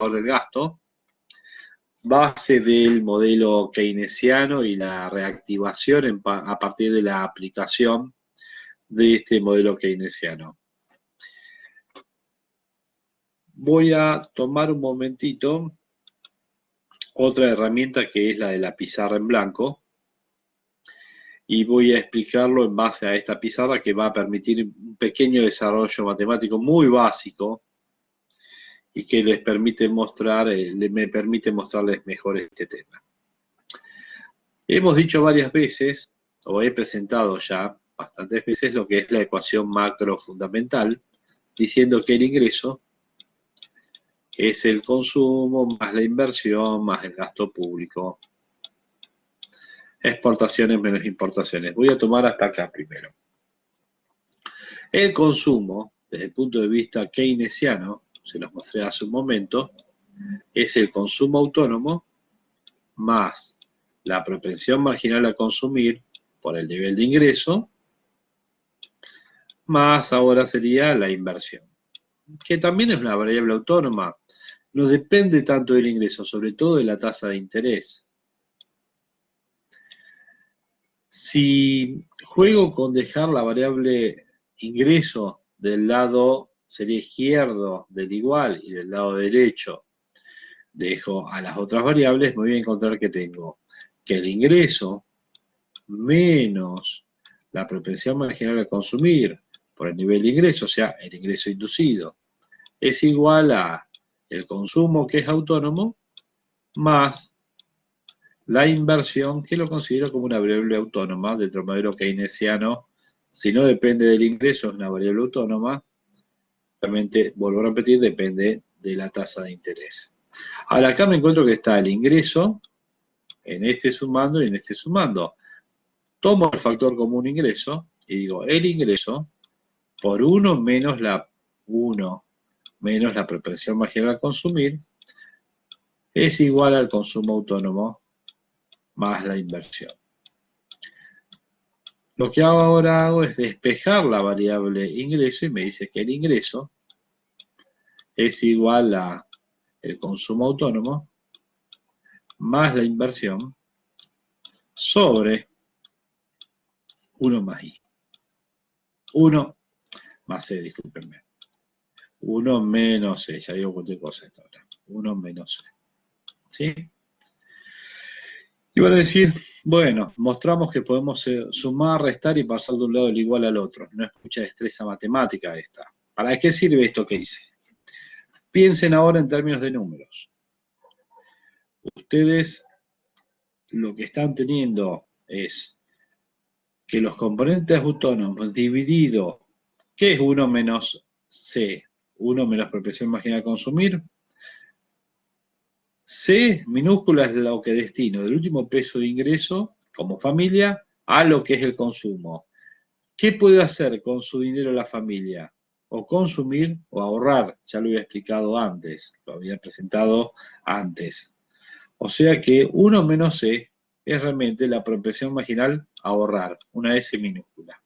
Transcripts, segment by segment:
del gasto, base del modelo keynesiano y la reactivación a partir de la aplicación de este modelo keynesiano. Voy a tomar un momentito otra herramienta que es la de la pizarra en blanco y voy a explicarlo en base a esta pizarra que va a permitir un pequeño desarrollo matemático muy básico y que les permite mostrar, me permite mostrarles mejor este tema. Hemos dicho varias veces, o he presentado ya bastantes veces, lo que es la ecuación macro fundamental, diciendo que el ingreso es el consumo más la inversión más el gasto público. Exportaciones menos importaciones. Voy a tomar hasta acá primero. El consumo, desde el punto de vista keynesiano, se los mostré hace un momento, es el consumo autónomo más la propensión marginal a consumir por el nivel de ingreso, más ahora sería la inversión, que también es una variable autónoma. No depende tanto del ingreso, sobre todo de la tasa de interés. Si juego con dejar la variable ingreso del lado sería izquierdo del igual y del lado derecho dejo a las otras variables, me voy a encontrar que tengo que el ingreso menos la propensión marginal a consumir por el nivel de ingreso, o sea, el ingreso inducido, es igual a el consumo que es autónomo más la inversión, que lo considero como una variable autónoma dentro del modelo keynesiano. Si no depende del ingreso, es una variable autónoma. Realmente, vuelvo a repetir, depende de la tasa de interés. Ahora, acá me encuentro que está el ingreso, en este sumando y en este sumando. Tomo el factor común ingreso y digo, el ingreso por 1 menos la propensión marginal a consumir es igual al consumo autónomo más la inversión. Lo que ahora hago es despejar la variable ingreso y me dice que el ingreso es igual a el consumo autónomo más la inversión sobre 1 más I. 1 más C, discúlpenme. 1 menos C, ya digo cualquier cosa esta hora. 1 menos C. ¿Sí? Y van a decir, bueno, mostramos que podemos sumar, restar y pasar de un lado del igual al otro. No es mucha destreza matemática esta. ¿Para qué sirve esto que hice? Piensen ahora en términos de números. Ustedes lo que están teniendo es que los componentes autónomos dividido, ¿qué es 1 menos C? 1 menos propensión marginal a consumir. C minúscula es lo que destino del último peso de ingreso como familia a lo que es el consumo. ¿Qué puede hacer con su dinero la familia? O consumir o ahorrar, ya lo había explicado antes, lo había presentado antes. O sea que 1 menos C es realmente la propensión marginal a ahorrar, una S minúscula.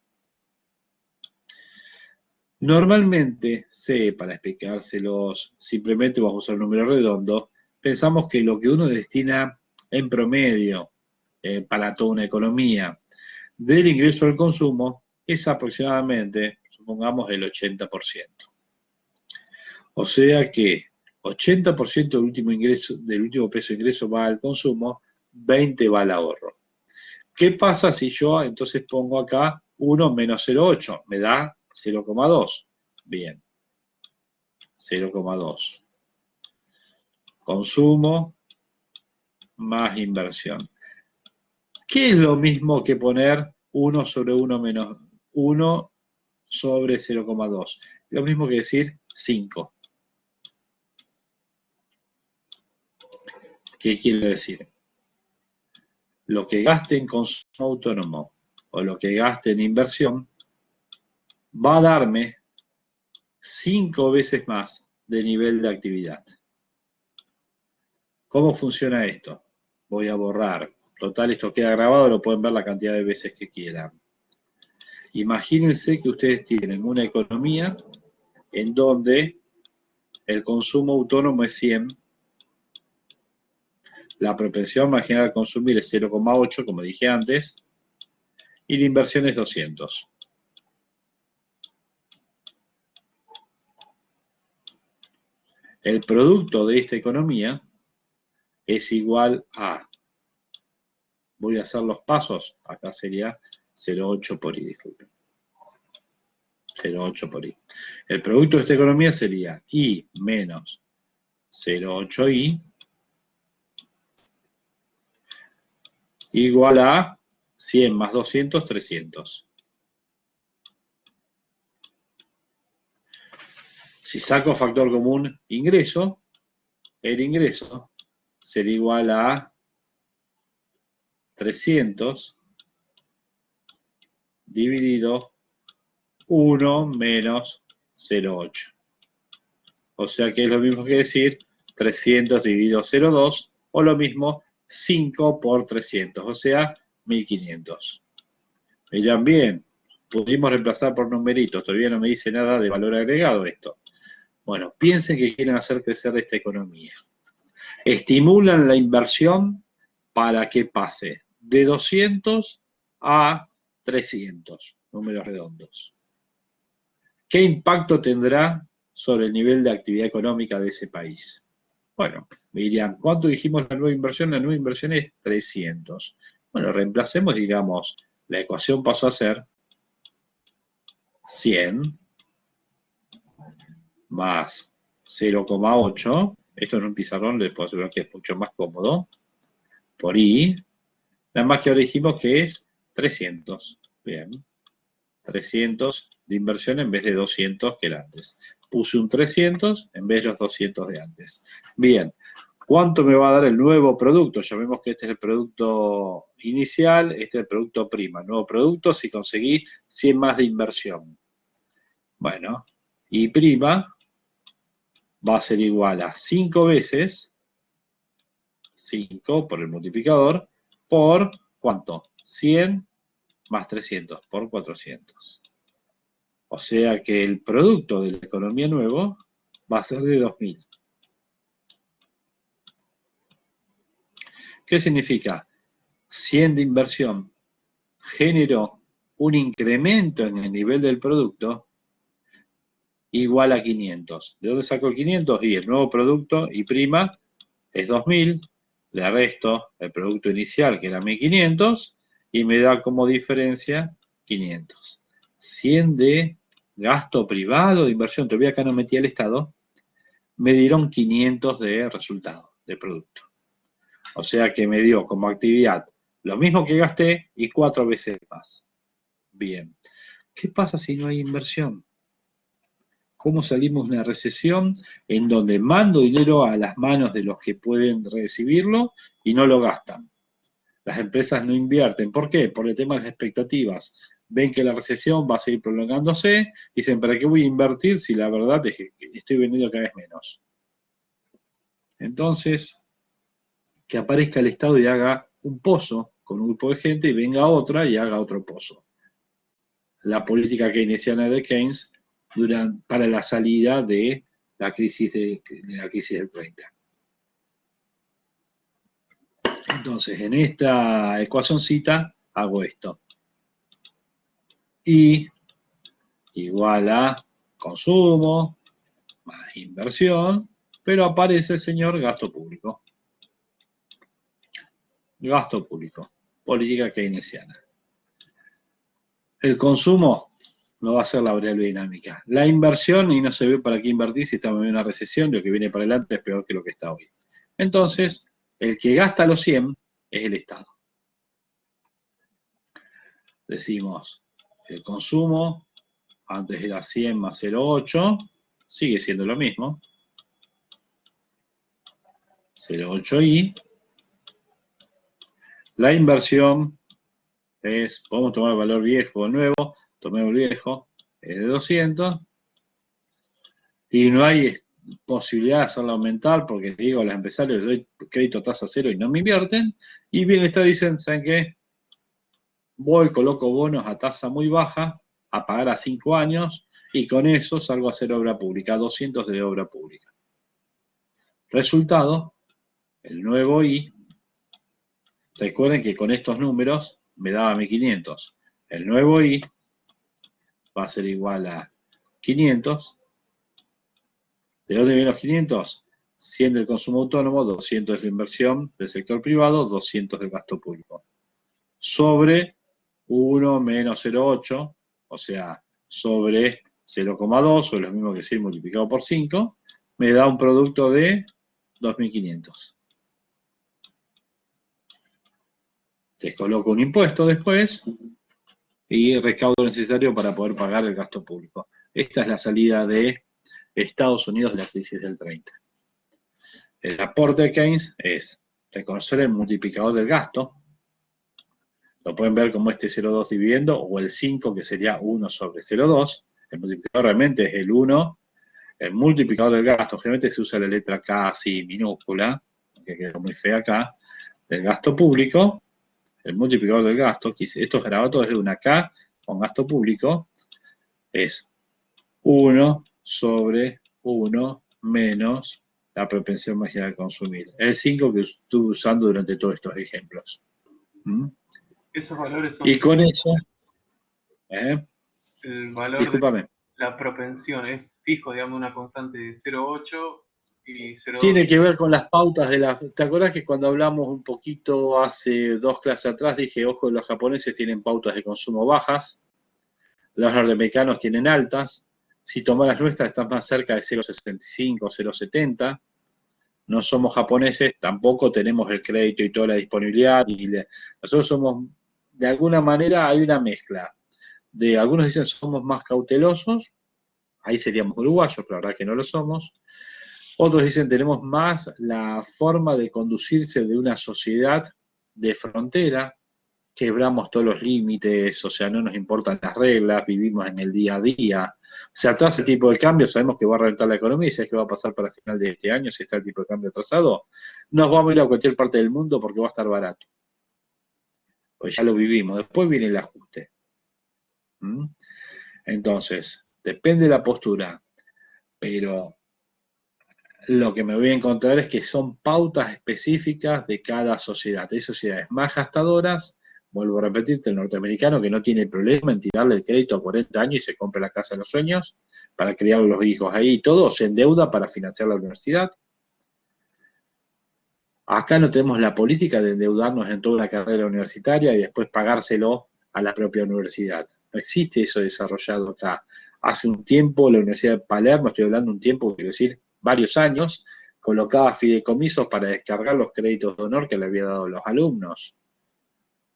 Normalmente C, para explicárselos simplemente vamos a usar un número redondo, pensamos que lo que uno destina en promedio para toda una economía del ingreso al consumo es aproximadamente, supongamos, el 80%. O sea que 80% del último peso de ingreso va al consumo, 20 va al ahorro. ¿Qué pasa si yo entonces pongo acá 1 menos 0,8? Me da 0,2. Bien, 0,2. Consumo más inversión. ¿Qué es lo mismo que poner 1 sobre 1 menos 1 sobre 0,2? Lo mismo que decir 5. ¿Qué quiere decir? Lo que gaste en consumo autónomo o lo que gaste en inversión va a darme 5 veces más de nivel de actividad. ¿Cómo funciona esto? Voy a borrar. Total, esto queda grabado, lo pueden ver la cantidad de veces que quieran. Imagínense que ustedes tienen una economía en donde el consumo autónomo es 100 La propensión marginal a consumir es 0,8, como dije antes, y la inversión es 200. El producto de esta economía es igual a, voy a hacer los pasos, acá sería 0,8 por I, disculpen. 0,8 por I. El producto de esta economía sería I menos 0,8I igual a 100 más 200, 300. Si saco factor común ingreso, el ingreso sería igual a 300 dividido 1 menos 0,8. O sea que es lo mismo que decir 300 dividido 0,2, o lo mismo 5 por 300, o sea 1500. Miran bien, pudimos reemplazar por numeritos, todavía no me dice nada de valor agregado esto. Bueno, piensen que quieren hacer crecer esta economía. Estimulan la inversión para que pase de 200 a 300, números redondos. ¿Qué impacto tendrá sobre el nivel de actividad económica de ese país? Bueno, me dirían, ¿cuánto dijimos la nueva inversión? La nueva inversión es 300. Bueno, reemplacemos, digamos, la ecuación pasó a ser 100 más 0,8, esto en un pizarrón les puedo asegurar que es mucho más cómodo, por I, nada más que ahora dijimos que es 300, bien, 300 de inversión en vez de 200 que era antes. Puse un 300 en vez de los 200 de antes. Bien, ¿cuánto me va a dar el nuevo producto? Ya vemos que este es el producto inicial, este es el producto prima. Nuevo producto si conseguí 100 más de inversión. Bueno, y prima va a ser igual a 5 veces 5 por el multiplicador por, ¿cuánto? 100 más 300 por 400. O sea que el producto de la economía nuevo va a ser de 2000. ¿Qué significa? 100 de inversión generó un incremento en el nivel del producto igual a 500. ¿De dónde saco el 500? Y el nuevo producto y prima es 2000, le resto el producto inicial que era 1500 y me da como diferencia 500. 100 de gasto privado de inversión, todavía acá no metí el Estado, me dieron 500 de resultado, de producto. O sea que me dio como actividad lo mismo que gasté y 4 veces más. Bien. ¿Qué pasa si no hay inversión? ¿Cómo salimos de una recesión en donde mando dinero a las manos de los que pueden recibirlo y no lo gastan? Las empresas no invierten. ¿Por qué? Por el tema de las expectativas. Ven que la recesión va a seguir prolongándose y dicen, ¿para qué voy a invertir si la verdad es que estoy vendiendo cada vez menos? Entonces, que aparezca el Estado y haga un pozo con un grupo de gente y venga otra y haga otro pozo. La política keynesiana de Keynes para la salida de la crisis del 30. Entonces, en esta ecuacioncita hago esto. Y igual a consumo más inversión, pero aparece el señor gasto público. Gasto público, política keynesiana. El consumo no va a ser la variable dinámica. La inversión, y no se ve para qué invertir si estamos en una recesión, lo que viene para adelante es peor que lo que está hoy. Entonces, el que gasta los 100 es el Estado. Decimos, el consumo, antes era 100 más 0,8, sigue siendo lo mismo. 0,8i. La inversión es, podemos tomar el valor viejo o nuevo, tomemos el viejo, es de 200. Y no hay posibilidad de hacerlo aumentar porque digo a los empresarios les doy crédito a tasa cero y no me invierten. Y Bienestar dicen, ¿saben qué? Voy, coloco bonos a tasa muy baja, a pagar a 5 años, y con eso salgo a hacer obra pública, 200 de obra pública. Resultado, el nuevo I Recuerden que con estos números me daba 1500. El nuevo I va a ser igual a 500. ¿De dónde vienen los 500? 100 del consumo autónomo, 200 de la inversión del sector privado, 200 del gasto público. Sobre 1 menos 0,8, o sea, sobre 0,2, o lo mismo que 100 multiplicado por 5, me da un producto de 2.500. Les coloco un impuesto después y recaudo lo necesario para poder pagar el gasto público. Esta es la salida de Estados Unidos de la crisis del 30. El aporte de Keynes es reconocer el multiplicador del gasto. Lo pueden ver como este 0,2 dividiendo, o el 5, que sería 1 sobre 0,2. El multiplicador realmente es el 1. El multiplicador del gasto, generalmente se usa la letra K así minúscula, que queda muy fea acá, del gasto público. El multiplicador del gasto, estos grabados de una K con gasto público, es 1 sobre 1 menos la propensión marginal a consumir. El 5 que estuve usando durante todos estos ejemplos. Esos valores son... Y con eso... El valor Discúlpame. de la propensión es fijo, digamos, una constante de 0,8 y 0,2. Tiene que ver con las pautas de la... ¿Te acordás que cuando hablamos un poquito hace 2 clases atrás dije, ojo, los japoneses tienen pautas de consumo bajas, los norteamericanos tienen altas, si tomás las nuestras están más cerca de 0,65, 0,70, no somos japoneses, tampoco tenemos el crédito y toda la disponibilidad, nosotros somos, de alguna manera hay una mezcla, de algunos dicen somos más cautelosos, ahí seríamos uruguayos, pero la verdad que no lo somos. Otros dicen tenemos más la forma de conducirse de una sociedad de frontera, quebramos todos los límites, o sea, no nos importan las reglas, vivimos en el día a día. O sea, todo ese tipo de cambios, sabemos que va a reventar la economía y sabes que va a pasar para el final de este año, si está el tipo de cambio atrasado, nos vamos a ir a cualquier parte del mundo porque va a estar barato. Pues ya lo vivimos, después viene el ajuste. Entonces, depende de la postura, pero lo que me voy a encontrar es que son pautas específicas de cada sociedad. Hay sociedades más gastadoras, vuelvo a repetirte, el norteamericano que no tiene problema en tirarle el crédito a 40 años y se compra la casa de los sueños para criar a los hijos ahí y todo, se endeuda para financiar la universidad. Acá no tenemos la política de endeudarnos en toda una carrera universitaria y después pagárselo a la propia universidad. No existe eso desarrollado acá. Hace un tiempo la Universidad de Palermo, estoy hablando de un tiempo, quiero decir, varios años, colocaba fideicomisos para descargar los créditos de honor que le había dado a los alumnos.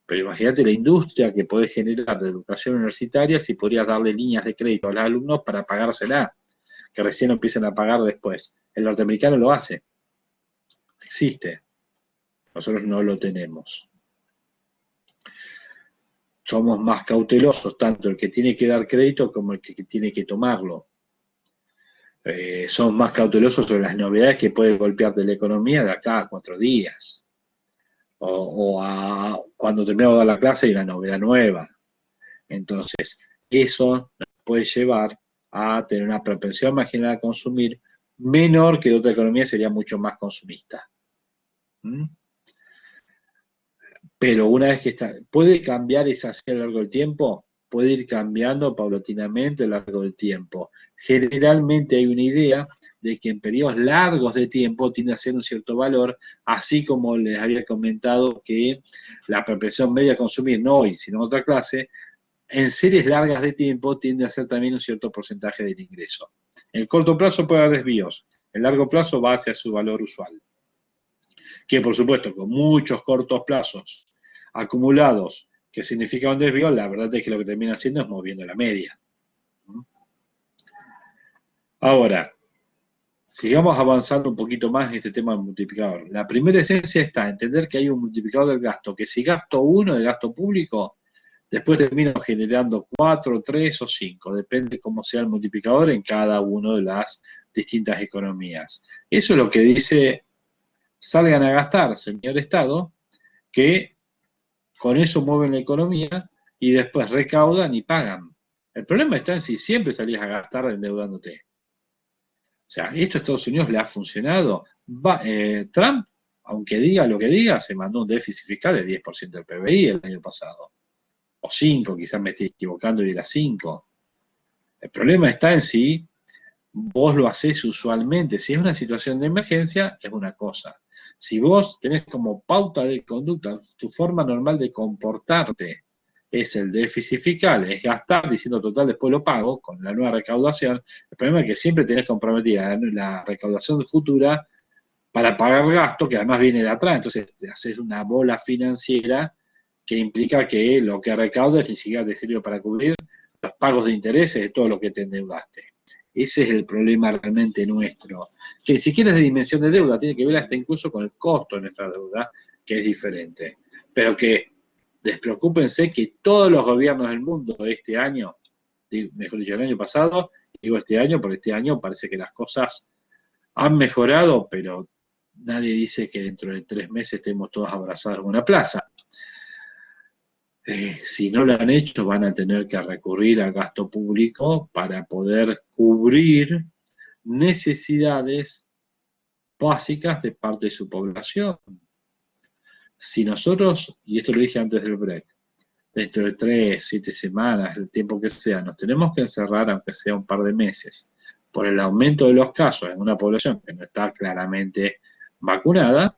Pero imagínate la industria que podés generar de educación universitaria si podrías darle líneas de crédito a los alumnos para pagársela, que recién empiecen a pagar después. El norteamericano lo hace. Existe. Nosotros no lo tenemos. Somos más cautelosos, tanto el que tiene que dar crédito como el que tiene que tomarlo. Somos más cautelosos sobre las novedades que puede golpear de la economía de acá a 4 días. Cuando terminamos de dar la clase hay una novedad nueva. Entonces, eso nos puede llevar a tener una propensión marginal a consumir menor que de otra economía sería mucho más consumista. Pero una vez que está, ¿puede cambiar esa así a lo largo del tiempo? Puede ir cambiando paulatinamente a lo largo del tiempo. Generalmente hay una idea de que en periodos largos de tiempo tiende a ser un cierto valor, así como les había comentado que la propensión media a consumir, no hoy, sino en otra clase, en series largas de tiempo tiende a ser también un cierto porcentaje del ingreso. En el corto plazo puede haber desvíos, en el largo plazo va hacia su valor usual. Que por supuesto, con muchos cortos plazos acumulados, que significa un desvío, la verdad es que lo que termina haciendo es moviendo la media. Ahora, sigamos avanzando un poquito más en este tema del multiplicador. La primera esencia está entender que hay un multiplicador del gasto, que si gasto 1 de gasto público, después termino generando 4, 3 o 5, depende cómo sea el multiplicador en cada una de las distintas economías. Eso es lo que dice, salgan a gastar, señor Estado, que con eso mueven la economía y después recaudan y pagan. El problema está en si siempre salís a gastar endeudándote. O sea, esto a Estados Unidos le ha funcionado. Trump aunque diga lo que diga, se mandó un déficit fiscal del 10% del PBI el año pasado. O 5, quizás me estoy equivocando y era 5. El problema está en si vos lo hacés usualmente. Si es una situación de emergencia, es una cosa. Si vos tenés como pauta de conducta, tu forma normal de comportarte es el déficit fiscal, es gastar diciendo total después lo pago con la nueva recaudación, el problema es que siempre tenés comprometida la recaudación futura para pagar gastos que además viene de atrás, entonces te haces una bola financiera que implica que lo que recaudas ni siquiera te sirve para cubrir los pagos de intereses de todo lo que te endeudaste. Ese es el problema realmente nuestro, que ni siquiera es de dimensión de deuda, tiene que ver hasta incluso con el costo de nuestra deuda, que es diferente. Pero que despreocúpense que todos los gobiernos del mundo este año, mejor dicho, el año pasado, digo este año, porque este año parece que las cosas han mejorado, pero nadie dice que dentro de 3 meses estemos todos abrazados en una plaza. Si no lo han hecho, van a tener que recurrir al gasto público para poder cubrir necesidades básicas de parte de su población. Si nosotros, y esto lo dije antes del break, dentro de 3, 7 semanas, el tiempo que sea, nos tenemos que encerrar, aunque sea un par de meses, por el aumento de los casos en una población que no está claramente vacunada,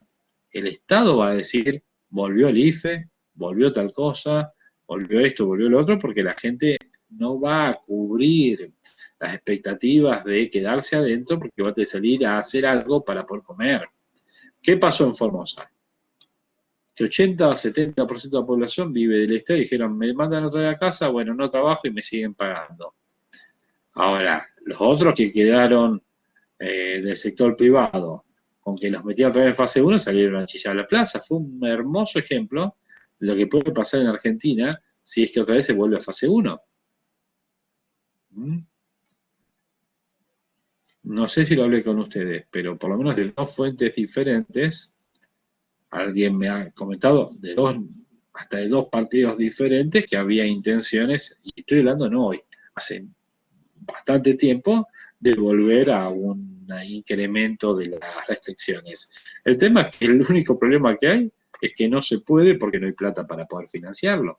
el Estado va a decir, volvió el IFE, volvió tal cosa, volvió esto, volvió lo otro, porque la gente no va a cubrir las expectativas de quedarse adentro porque va a tener que salir a hacer algo para poder comer. ¿Qué pasó en Formosa? Que 80 o 70% de la población vive del Estado y dijeron, me mandan otra vez a casa, bueno, no trabajo y me siguen pagando. Ahora, los otros que quedaron del sector privado, con que los metían otra vez en fase 1, salieron a chillar a la plaza. Fue un hermoso ejemplo de lo que puede pasar en Argentina si es que otra vez se vuelve a fase 1. No sé si lo hablé con ustedes, pero por lo menos de 2 fuentes diferentes, alguien me ha comentado hasta de 2 partidos diferentes que había intenciones, y estoy hablando no hoy, hace bastante tiempo, de volver a un incremento de las restricciones. El tema es que el único problema que hay es que no se puede porque no hay plata para poder financiarlo.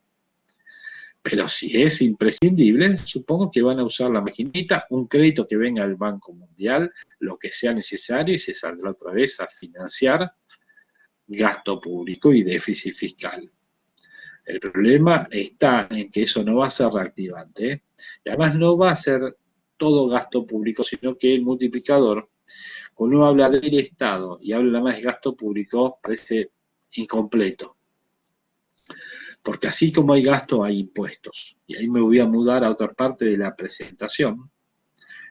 Pero si es imprescindible, supongo que van a usar la maquinita, un crédito que venga del Banco Mundial, lo que sea necesario, y se saldrá otra vez a financiar gasto público y déficit fiscal. El problema está en que eso no va a ser reactivante, y además no va a ser todo gasto público, sino que el multiplicador, cuando uno habla del Estado y habla más de gasto público, parece incompleto. Porque así como hay gasto, hay impuestos. Y ahí me voy a mudar a otra parte de la presentación,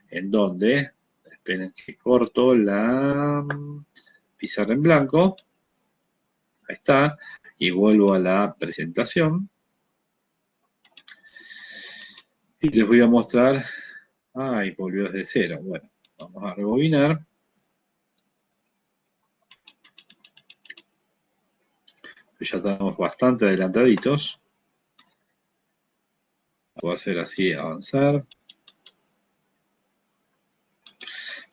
en donde, esperen que corto la pizarra en blanco, ahí está, y vuelvo a la presentación. Y les voy a mostrar, ay, volvió desde cero. Bueno, vamos a rebobinar. Ya estamos bastante adelantaditos. Voy a hacer así, avanzar.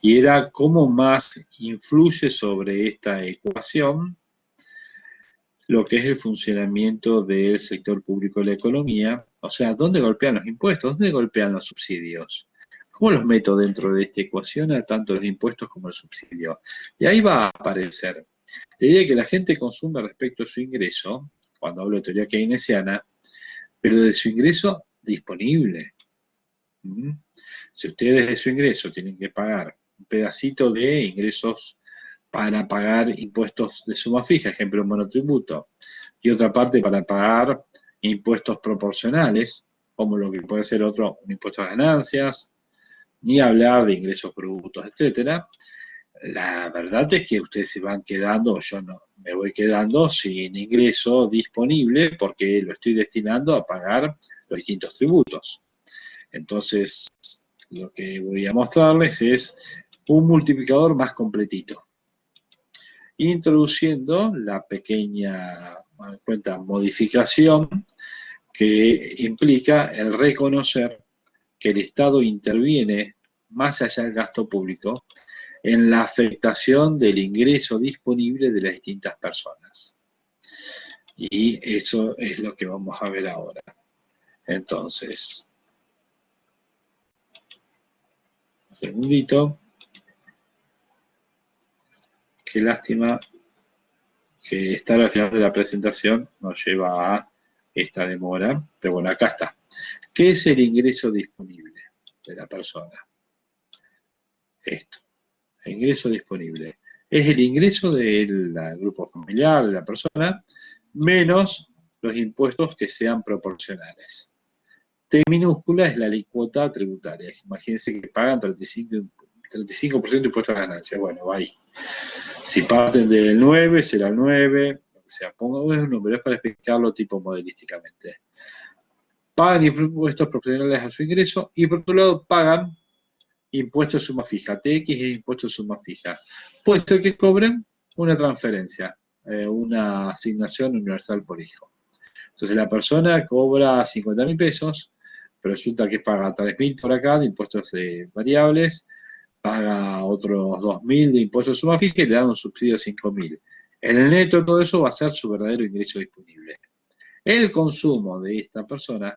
Y era cómo más influye sobre esta ecuación lo que es el funcionamiento del sector público de la economía, o sea, ¿dónde golpean los impuestos? ¿Dónde golpean los subsidios? ¿Cómo los meto dentro de esta ecuación a tanto los impuestos como el subsidio? Y ahí va a aparecer la idea de que la gente consume respecto a su ingreso, cuando hablo de teoría keynesiana, pero de su ingreso disponible. Si ustedes de su ingreso tienen que pagar un pedacito de ingresos para pagar impuestos de suma fija, ejemplo, un monotributo, y otra parte para pagar impuestos proporcionales, como lo que puede ser otro, un impuesto a ganancias, ni hablar de ingresos brutos, etcétera. La verdad es que ustedes se van quedando, yo no, me voy quedando sin ingreso disponible porque lo estoy destinando a pagar los distintos tributos. Entonces, lo que voy a mostrarles es un multiplicador más completito, introduciendo la pequeña modificación que implica el reconocer que el Estado interviene más allá del gasto público en la afectación del ingreso disponible de las distintas personas. Y eso es lo que vamos a ver ahora. Entonces, un segundito. Qué lástima que estar al final de la presentación nos lleva a esta demora, pero bueno, acá está. ¿Qué es el ingreso disponible de la persona? Esto, el ingreso disponible. Es el ingreso del grupo familiar, de la persona, menos los impuestos que sean proporcionales. T minúscula es la alícuota tributaria. Imagínense que pagan 35% de impuestos a ganancias. Bueno, va ahí. Si parten del 9, será el 9, lo que sea. Pongo un número, es para explicarlo tipo modelísticamente. Pagan impuestos proporcionales a su ingreso y por otro lado pagan impuestos de suma fija. TX es impuesto de suma fija. Puede ser que cobren una transferencia, una asignación universal por hijo. Entonces la persona cobra 50.000 pesos, pero resulta que paga 3.000 por acá de impuestos variables, paga otros 2.000 de impuestos de suma fija y le dan un subsidio de 5.000. En el neto todo eso va a ser su verdadero ingreso disponible. El consumo de esta persona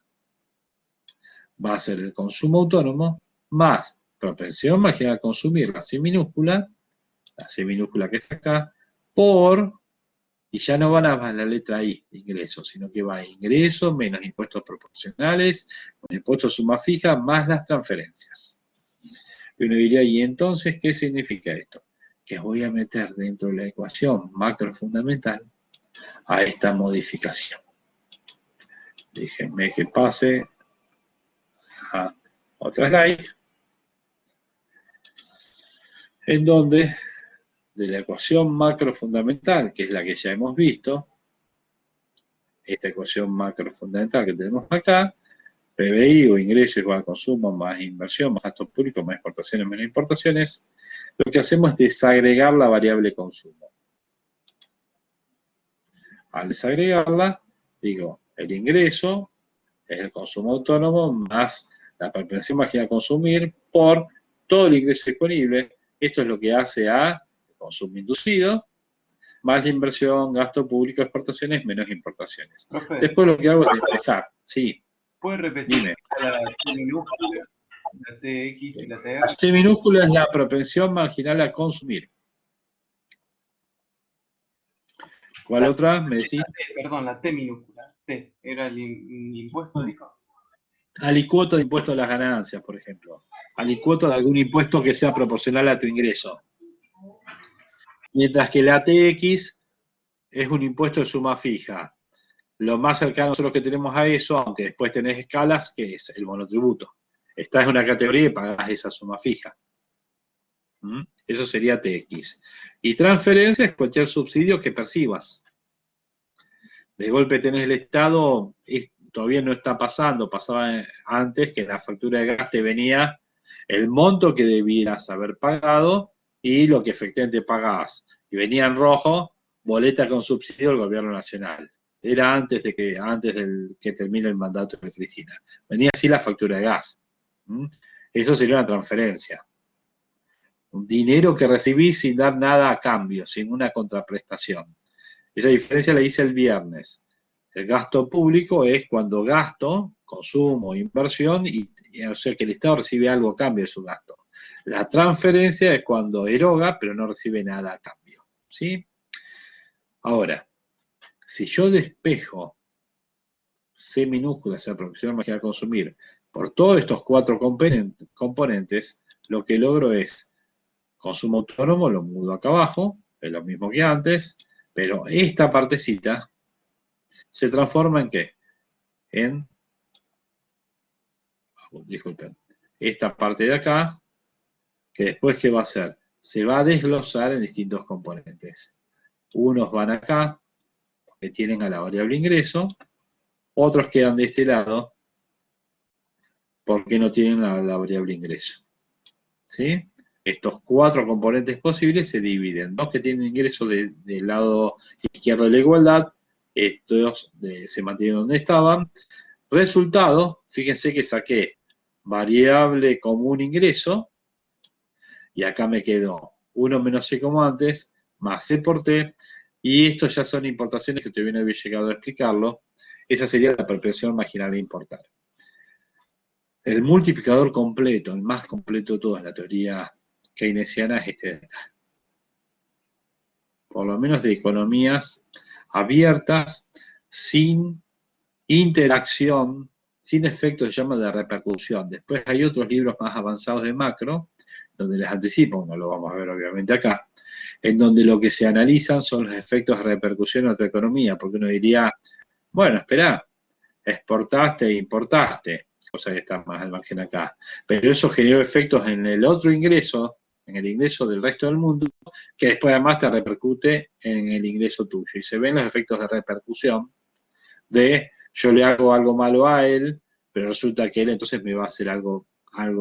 va a ser el consumo autónomo más propensión marginal a consumir, la C minúscula que está acá, por, y ya no van a más la letra I, ingreso, sino que va a ingreso menos impuestos proporcionales, con impuestos suma fija más las transferencias. Y uno diría, ¿y entonces qué significa esto? Que voy a meter dentro de la ecuación macrofundamental a esta modificación. Déjenme que pase a otra slide, en donde de la ecuación macrofundamental, que es la que ya hemos visto, esta ecuación macrofundamental que tenemos acá, PBI o ingreso igual a consumo más inversión, más gasto público, más exportaciones menos importaciones, lo que hacemos es desagregar la variable consumo. Al desagregarla, digo, el ingreso es el consumo autónomo más la propensión marginal a consumir por todo el ingreso disponible. Esto es lo que hace a consumo inducido, más la inversión, gasto público, exportaciones, menos importaciones. Profe, Después lo que hago es despejar. Sí, ¿puede repetir dime. la T minúscula, la TX y la TR? La C minúscula es la propensión marginal a consumir. ¿Cuál otra? ¿Me decís? Perdón, la T minúscula. T, ¿era el impuesto, dijo? Alicuota de impuesto a las ganancias, por ejemplo. Alicuota de algún impuesto que sea proporcional a tu ingreso. Mientras que la TX es un impuesto de suma fija. Lo más cercano nosotros que tenemos a eso, aunque después tenés escalas, que es el monotributo. Estás en una categoría y pagás esa suma fija. Eso sería TX. Y transferencia es cualquier subsidio que percibas. De golpe tenés el Estado, todavía no está pasando, pasaba antes que en la factura de gas te venía el monto que debieras haber pagado y lo que efectivamente pagabas. Y venía en rojo, boleta con subsidio del gobierno nacional. Era antes del que termine el mandato de Cristina. Venía así la factura de gas. Eso sería una transferencia. Un dinero que recibís sin dar nada a cambio, sin una contraprestación. Esa diferencia la hice el viernes. El gasto público es cuando gasto, consumo, inversión, o sea que el Estado recibe algo a cambio de su gasto. La transferencia es cuando eroga, pero no recibe nada a cambio. ¿Sí? Ahora, si yo despejo C minúscula, o sea, proporción marginal a consumir, por todos estos 4 componentes, lo que logro es consumo autónomo, lo mudo acá abajo, es lo mismo que antes, pero esta partecita se transforma en ¿qué? Disculpen, esta parte de acá, que después ¿qué va a hacer? Se va a desglosar en distintos componentes. Unos van acá, que tienen a la variable ingreso, otros quedan de este lado, porque no tienen a la variable ingreso. ¿Sí? Estos 4 componentes posibles se dividen. 2 que tienen ingreso del lado izquierdo de la igualdad, estos se mantienen donde estaban. Resultado, fíjense que saqué variable común ingreso y acá me quedó 1 menos C como antes, más C por T, y estos ya son importaciones que todavía no había llegado a explicarlo. Esa sería la propensión marginal de importar. El multiplicador completo, el más completo de toda la teoría keynesiana, es este de acá. Por lo menos de economías abiertas, sin interacción, sin efectos, se llama de repercusión. Después hay otros libros más avanzados de macro, donde les anticipo, no lo vamos a ver obviamente acá, en donde lo que se analizan son los efectos de repercusión en otra economía, porque uno diría, bueno, espera, exportaste e importaste, cosa que está más al margen acá, pero eso generó efectos en el otro ingreso, en el ingreso del resto del mundo, que después además te repercute en el ingreso tuyo, y se ven los efectos de repercusión de yo le hago algo malo a él, pero resulta que él entonces me va a hacer algo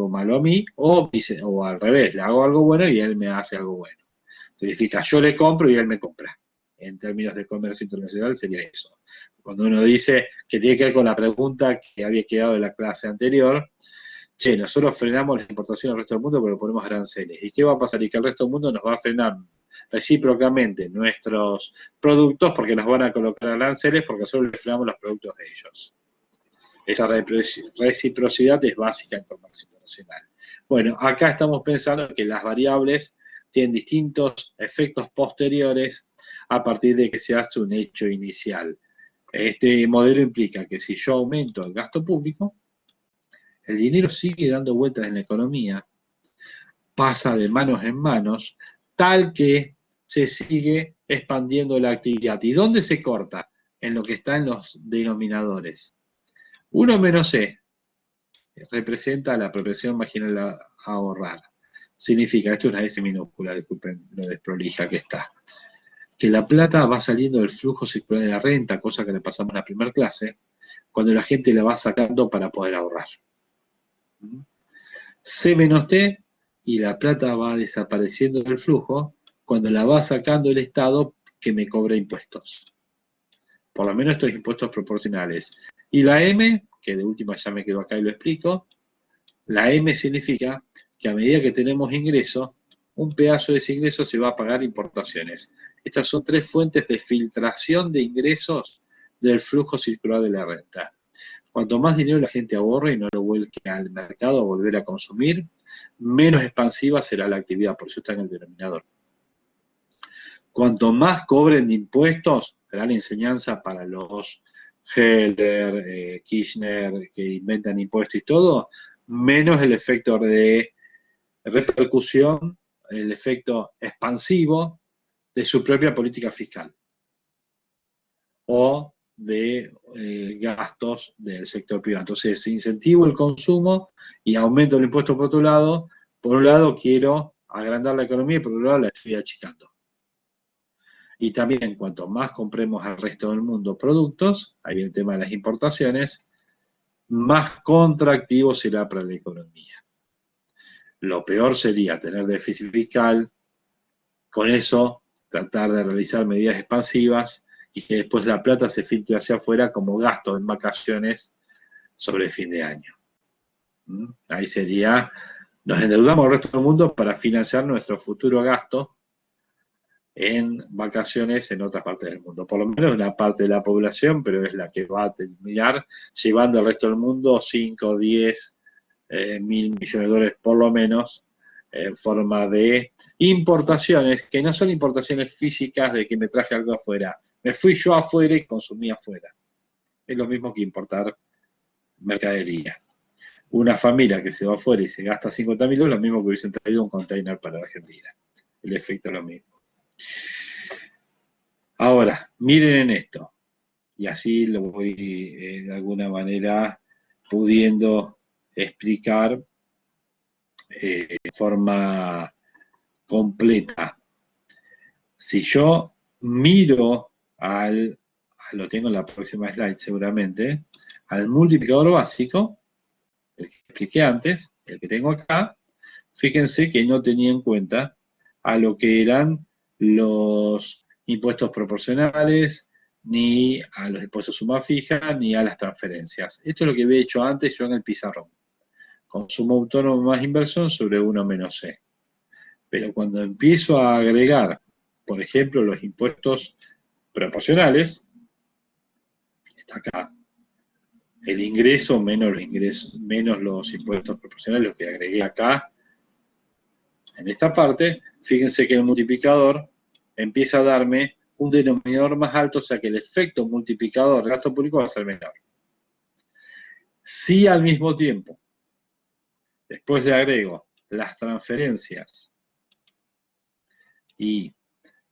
malo a mí, o al revés, le hago algo bueno y él me hace algo bueno. Significa, yo le compro y él me compra. En términos de comercio internacional sería eso. Cuando uno dice que tiene que ver con la pregunta que había quedado de la clase anterior, che, nosotros frenamos la importación al resto del mundo, pero ponemos aranceles. ¿Y qué va a pasar? Y que el resto del mundo nos va a frenar recíprocamente nuestros productos porque nos van a colocar aranceles porque nosotros le frenamos los productos de ellos. Esa reciprocidad es básica en comercio internacional. Bueno, acá estamos pensando que las variables tienen distintos efectos posteriores a partir de que se hace un hecho inicial. Este modelo implica que si yo aumento el gasto público, el dinero sigue dando vueltas en la economía, pasa de manos en manos, tal que se sigue expandiendo la actividad. ¿Y dónde se corta? En lo que está en los denominadores. 1 menos C representa la propensión marginal a ahorrar. Significa, esto es una S minúscula, disculpen lo desprolija que está, que la plata va saliendo del flujo circular de la renta, cosa que le pasamos en la primera clase, cuando la gente la va sacando para poder ahorrar. C menos T, y la plata va desapareciendo del flujo cuando la va sacando el Estado que me cobra impuestos. Por lo menos estos impuestos proporcionales. Y la M, que de última ya me quedo acá y lo explico, la M significa que a medida que tenemos ingreso, un pedazo de ese ingreso se va a pagar importaciones. Estas son 3 fuentes de filtración de ingresos del flujo circular de la renta. Cuanto más dinero la gente ahorre y no lo vuelque al mercado a volver a consumir, menos expansiva será la actividad, por eso está en el denominador. Cuanto más cobren de impuestos, gran enseñanza para los Heller, Kirchner, que inventan impuestos y todo, menos el efecto de repercusión, el efecto expansivo de su propia política fiscal o de gastos del sector privado. Entonces, incentivo el consumo y aumento el impuesto por otro lado. Por un lado, quiero agrandar la economía y por otro lado, la estoy achicando. Y también, cuanto más compremos al resto del mundo productos, ahí viene el tema de las importaciones, más contractivo será para la economía. Lo peor sería tener déficit fiscal, con eso tratar de realizar medidas expansivas y que después la plata se filtre hacia afuera como gasto en vacaciones sobre el fin de año. Ahí sería, nos endeudamos al resto del mundo para financiar nuestro futuro gasto en vacaciones en otras partes del mundo. Por lo menos una parte de la población, pero es la que va a terminar llevando al resto del mundo 5, 10 mil millones de dólares por lo menos en forma de importaciones, que no son importaciones físicas de que me traje algo afuera. Me fui yo afuera y consumí afuera. Es lo mismo que importar mercadería. Una familia que se va afuera y se gasta 50.000 euros, lo mismo que hubiesen traído un container para la Argentina. El efecto es lo mismo. Ahora, miren en esto, y así lo voy de alguna manera pudiendo explicar de forma completa. Si yo miro lo tengo en la próxima slide seguramente, al multiplicador básico, el que expliqué antes, el que tengo acá, fíjense que no tenía en cuenta a lo que eran los impuestos proporcionales, ni a los impuestos suma fija, ni a las transferencias. Esto es lo que había hecho antes yo en el pizarrón. Consumo autónomo más inversión sobre 1 menos C. Pero cuando empiezo a agregar, por ejemplo, los impuestos proporcionales, está acá. El ingreso menos los impuestos proporcionales, los que agregué acá, en esta parte, fíjense que el multiplicador empieza a darme un denominador más alto, o sea que el efecto multiplicador del gasto público va a ser menor. Si al mismo tiempo, después le agrego las transferencias y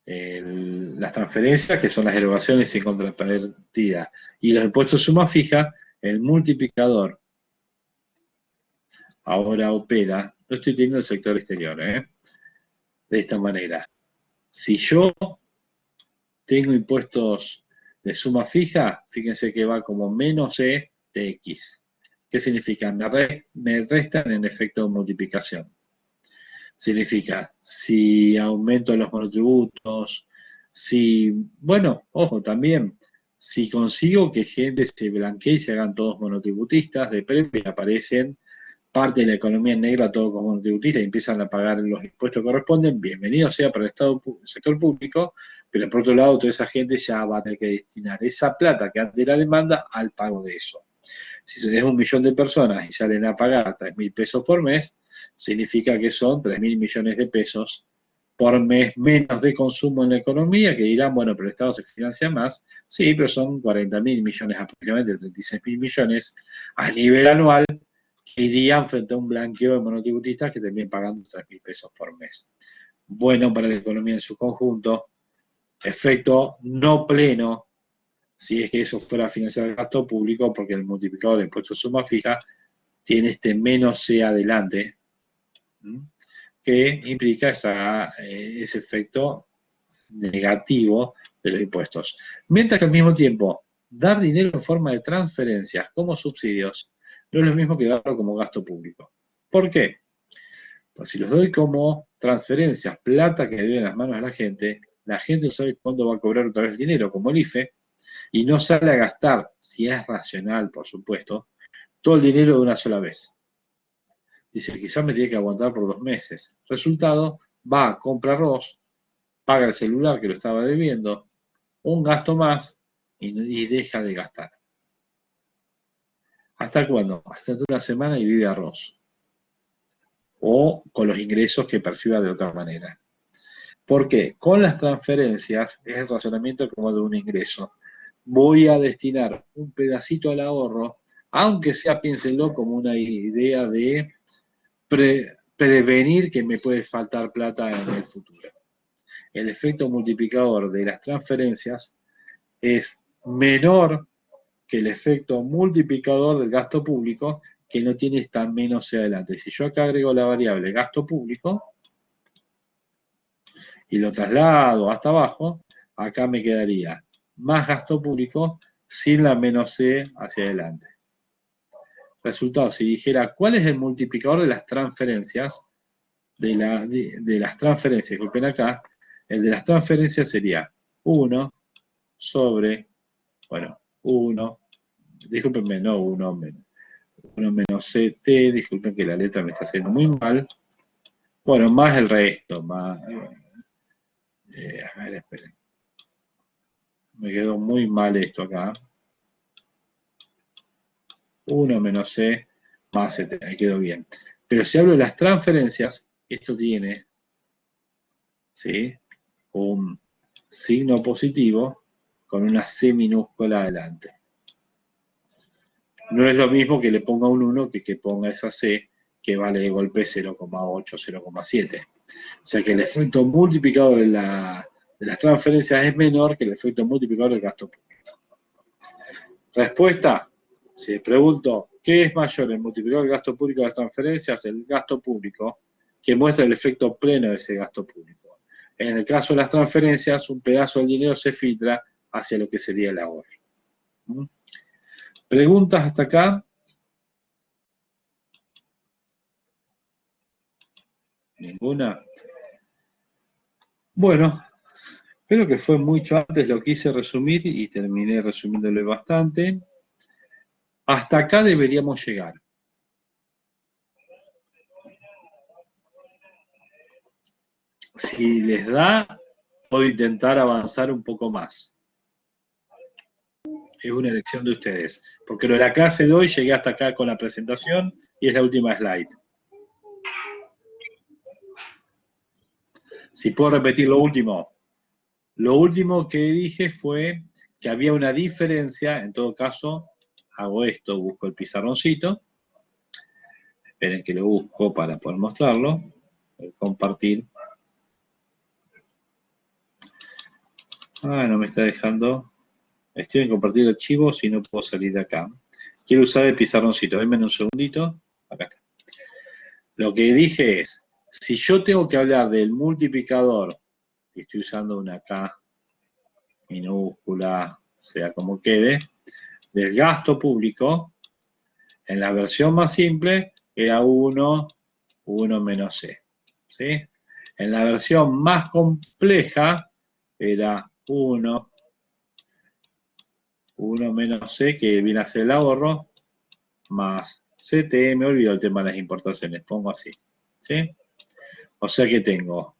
las transferencias, que son las erogaciones sin contrapartida, y los impuestos suma fija, el multiplicador ahora opera, no estoy teniendo el sector exterior, de esta manera. Si yo tengo impuestos de suma fija, fíjense que va como menos E de X. ¿Qué significa? Me restan en efecto de multiplicación. Significa, si aumento los monotributos, bueno, ojo, también, si consigo que gente se blanquee y se hagan todos monotributistas, de premio y aparecen parte de la economía negra todo como monotributista y empiezan a pagar los impuestos que corresponden, bienvenido sea para el sector público, pero por otro lado toda esa gente ya va a tener que destinar esa plata que ante la demanda al pago de eso. Si es 1 millón de personas y salen a pagar 3.000 pesos por mes, significa que son 3.000 millones de pesos por mes menos de consumo en la economía, que dirán, bueno, pero el Estado se financia más. Sí, pero son 40.000 millones, aproximadamente 36.000 millones a nivel anual, que irían frente a un blanqueo de monotributistas que terminan pagando 3.000 pesos por mes. Bueno para la economía en su conjunto, efecto no pleno, si es que eso fuera a financiar el gasto público, porque el multiplicador de impuestos suma fija tiene este menos C adelante, que implica ese efecto negativo de los impuestos. Mientras que al mismo tiempo, dar dinero en forma de transferencias como subsidios no es lo mismo que darlo como gasto público. ¿Por qué? Pues si los doy como transferencias, plata que debe en las manos de la gente no sabe cuándo va a cobrar otra vez el dinero, como el IFE, y no sale a gastar, si es racional, por supuesto, todo el dinero de una sola vez. Dice, quizás me tiene que aguantar por 2 meses. Resultado, va, compra arroz, paga el celular que lo estaba debiendo, un gasto más y deja de gastar. ¿Hasta cuándo? Hasta una semana y vive arroz. O con los ingresos que perciba de otra manera. ¿Por qué? Con las transferencias es el razonamiento como de un ingreso. Voy a destinar un pedacito al ahorro, aunque sea, piénsenlo, como una idea de prevenir que me puede faltar plata en el futuro. El efecto multiplicador de las transferencias es menor que el efecto multiplicador del gasto público, que no tiene esta menos C adelante. Si yo acá agrego la variable gasto público y lo traslado hasta abajo, acá me quedaría más gasto público sin la menos C hacia adelante. Resultado, si dijera, ¿cuál es el multiplicador de las transferencias? De las transferencias, disculpen acá, el de las transferencias sería 1 sobre, bueno, 1, discúlpenme, no 1 menos CT, disculpen que la letra me está haciendo muy mal, bueno, más el resto, más, a ver, esperen, me quedó muy mal esto acá, 1 menos C más CT, ahí quedó bien. Pero si hablo de las transferencias, esto tiene, ¿sí?, un signo positivo con una C minúscula adelante. No es lo mismo que le ponga un 1 que ponga esa C que vale de golpe 0,8, 0,7. O sea que el efecto multiplicador de las transferencias es menor que el efecto multiplicador del gasto público. Respuesta, si pregunto, ¿qué es mayor, el multiplicador del gasto público de las transferencias? El gasto público, que muestra el efecto pleno de ese gasto público. En el caso de las transferencias, un pedazo del dinero se filtra hacia lo que sería el ahorro. ¿Preguntas hasta acá? ¿Ninguna? Bueno, creo que fue mucho antes, lo quise resumir y terminé resumiéndole bastante. Hasta acá deberíamos llegar. Si les da, puedo intentar avanzar un poco más. Es una elección de ustedes. Porque lo de la clase de hoy llegué hasta acá con la presentación y es la última slide. Si puedo repetir lo último. Lo último que dije fue que había una diferencia, en todo caso, hago esto, busco el pizarroncito. Esperen que lo busco para poder mostrarlo. Voy a compartir. No me está dejando. Estoy en compartir archivos y no puedo salir de acá. Quiero usar el pizarroncito. Denme un segundito. Acá está. Lo que dije es, si yo tengo que hablar del multiplicador, y estoy usando una K minúscula, sea como quede, del gasto público, en la versión más simple era 1 menos C. ¿Sí? En la versión más compleja era 1 menos C, que viene a ser el ahorro, más CT, me olvido el tema de las importaciones, pongo así. ¿Sí? O sea que tengo,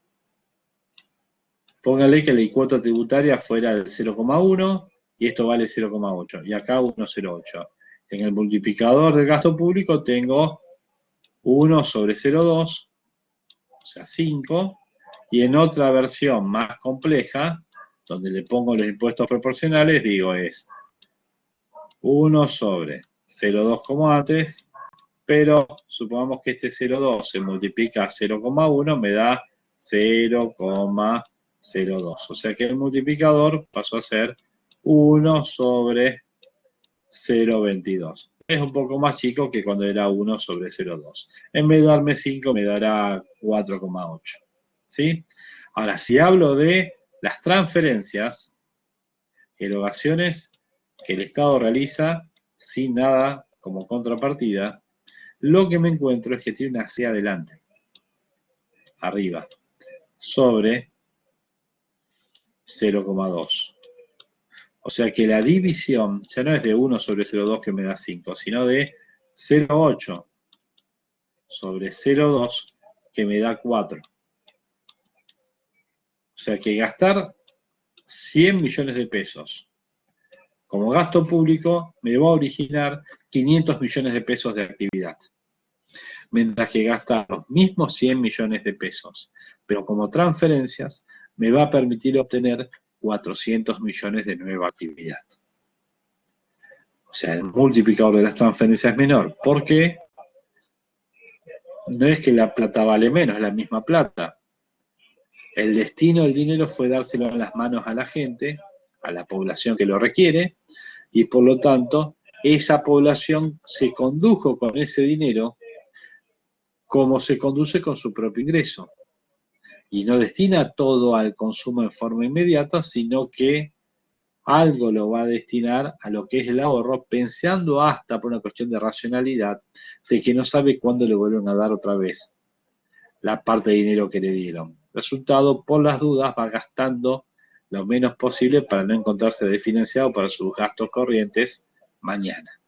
póngale que la cuota tributaria fuera del 0,1 y esto vale 0,8 y acá 1,08. En el multiplicador del gasto público tengo 1 sobre 0,2, o sea 5, y en otra versión más compleja, donde le pongo los impuestos proporcionales, digo es 1 sobre 0,2 como antes, pero supongamos que este 0,2 se multiplica a 0,1, me da 0,02. O sea que el multiplicador pasó a ser 1 sobre 0,22. Es un poco más chico que cuando era 1 sobre 0,2. En vez de darme 5, me dará 4,8. ¿Sí? Ahora, si hablo de las transferencias, erogaciones que el Estado realiza sin nada como contrapartida, lo que me encuentro es que tiene una C adelante, arriba, sobre 0,2. O sea que la división ya no es de 1 sobre 0,2 que me da 5, sino de 0,8 sobre 0,2 que me da 4. O sea que gastar 100 millones de pesos como gasto público me va a originar 500 millones de pesos de actividad. Mientras que gastar los mismos 100 millones de pesos, pero como transferencias, me va a permitir obtener 400 millones de nueva actividad. O sea, el multiplicador de las transferencias es menor. ¿Por qué? No es que la plata vale menos, es la misma plata. El destino del dinero fue dárselo en las manos a la gente, a la población que lo requiere, y por lo tanto, esa población se condujo con ese dinero como se conduce con su propio ingreso. Y no destina todo al consumo en forma inmediata, sino que algo lo va a destinar a lo que es el ahorro, pensando hasta por una cuestión de racionalidad, de que no sabe cuándo le vuelven a dar otra vez la parte de dinero que le dieron. Resultado, por las dudas, va gastando lo menos posible para no encontrarse desfinanciado para sus gastos corrientes mañana.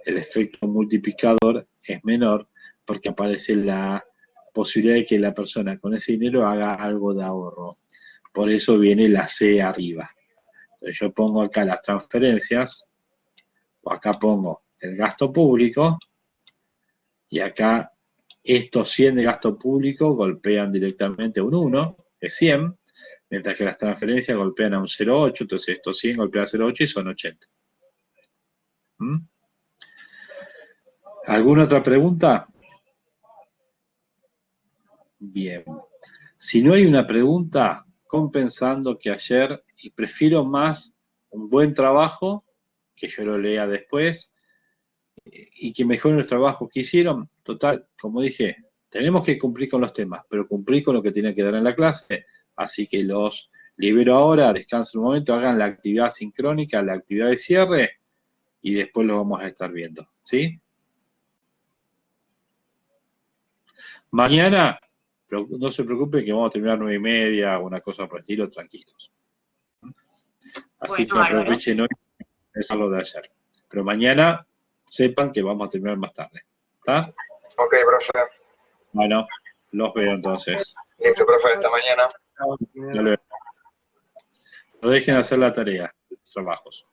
El efecto multiplicador es menor porque aparece la posibilidad de que la persona con ese dinero haga algo de ahorro. Por eso viene la C arriba. Entonces yo pongo acá las transferencias, o acá pongo el gasto público, y acá estos 100 de gasto público golpean directamente a un 1, es 100, mientras que las transferencias golpean a un 0,8, entonces estos 100 golpean a 0,8 y son 80. ¿Alguna otra pregunta? Bien. Si no hay una pregunta, compensando que ayer, y prefiero más un buen trabajo, que yo lo lea después, y que mejoren los trabajos que hicieron. Total, como dije, tenemos que cumplir con los temas, pero cumplir con lo que tienen que dar en la clase. Así que los libero ahora, descansen un momento, hagan la actividad sincrónica, la actividad de cierre, y después lo vamos a estar viendo. ¿Sí? Mañana, no se preocupen que vamos a terminar 9:30 o una cosa por el estilo, tranquilos. Así que aprovechen hoy lo de ayer. Pero mañana sepan que vamos a terminar más tarde. ¿Está? Ok, profe. Bueno, los veo entonces. Listo, profe, hasta mañana. No dejen hacer la tarea, los trabajos.